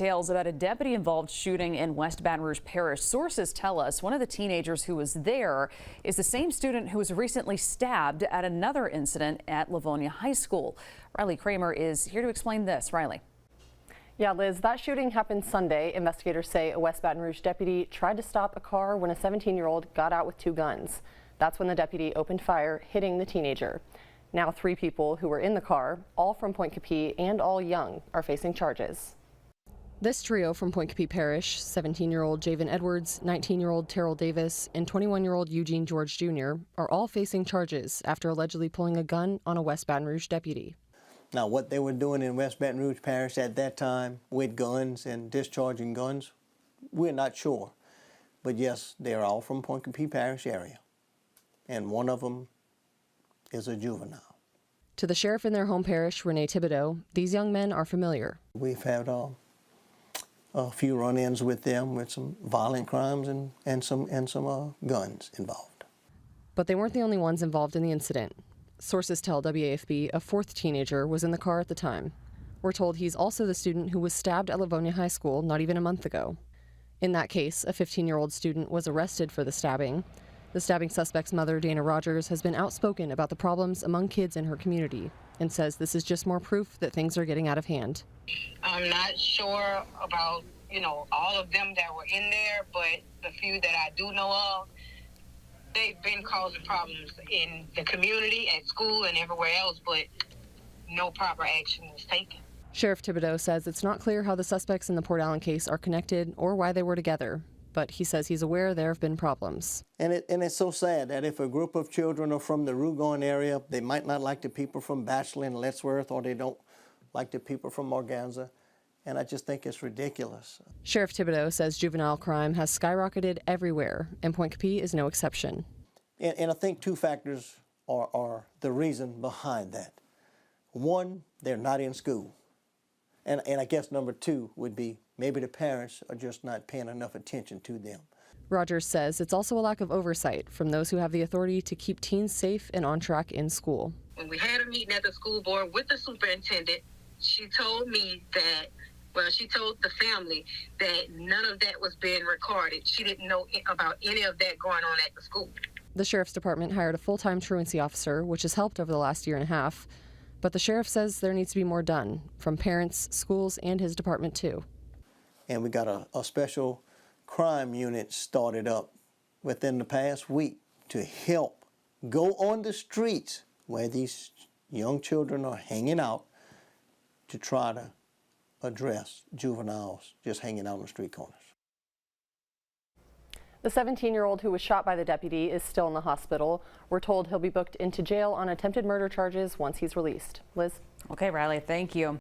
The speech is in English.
Details about a deputy-involved shooting in West Baton Rouge Parish. Sources tell us one of the teenagers who was there is the same student who was recently stabbed at another incident at Livonia High School. Riley Kramer is here to explain this. Riley. Yeah, Liz, that shooting happened Sunday. Investigators say a West Baton Rouge deputy tried to stop a car when a 17-year-old got out with two guns. That's when the deputy opened fire, hitting the teenager. Now 3 people who were in the car, all from Pointe Coupee and all young, are facing charges. This trio from Pointe Coupee Parish, 17-year-old Javen Edwards, 19-year-old Terrell Davis, and 21-year-old Eugene George Jr. are all facing charges after allegedly pulling a gun on a West Baton Rouge deputy. Now, what they were doing in West Baton Rouge Parish at that time with guns and discharging guns, we're not sure. But yes, they're all from Pointe Coupee Parish area, and one of them is a juvenile. To the sheriff in their home parish, Renee Thibodeau, these young men are familiar. We've had a few run-ins with them with some violent crimes and some guns involved. But they weren't the only ones involved in the incident. Sources tell WAFB a 4th teenager was in the car at the time. We're told he's also the student who was stabbed at Livonia High School not even a month ago. In that case, a 15-year-old student was arrested for the stabbing. The stabbing suspect's mother, Dana Rogers, has been outspoken about the problems among kids in her community and says this is just more proof that things are getting out of hand. I'm not sure about, all of them that were in there, but the few that I do know of, they've been causing problems in the community, at school, and everywhere else, but no proper action was taken. Sheriff Thibodeau says it's not clear how the suspects in the Port Allen case are connected or why they were together, but he says he's aware there have been problems. And it's so sad that if a group of children are from the Rougon area, they might not like the people from Batchelor and Lettsworth, or they don't like the people from Morganza, and I just think it's ridiculous. Sheriff Thibodeau says juvenile crime has skyrocketed everywhere, and Pointe Coupee is no exception. And I think 2 factors are the reason behind that. One, they're not in school. And I guess number 2 would be maybe the parents are just not paying enough attention to them. Rogers says it's also a lack of oversight from those who have the authority to keep teens safe and on track in school. When we had a meeting at the school board with the superintendent, she told me that, she told the family that none of that was being recorded. She didn't know about any of that going on at the school. The sheriff's department hired a full-time truancy officer, which has helped over the last year and a half. But the sheriff says there needs to be more done from parents, schools, and his department too. And we got a special crime unit started up within the past week to help go on the streets where these young children are hanging out to try to address juveniles just hanging out on the street corners. The 17-year-old who was shot by the deputy is still in the hospital. We're told he'll be booked into jail on attempted murder charges once he's released. Liz? Okay, Riley, thank you.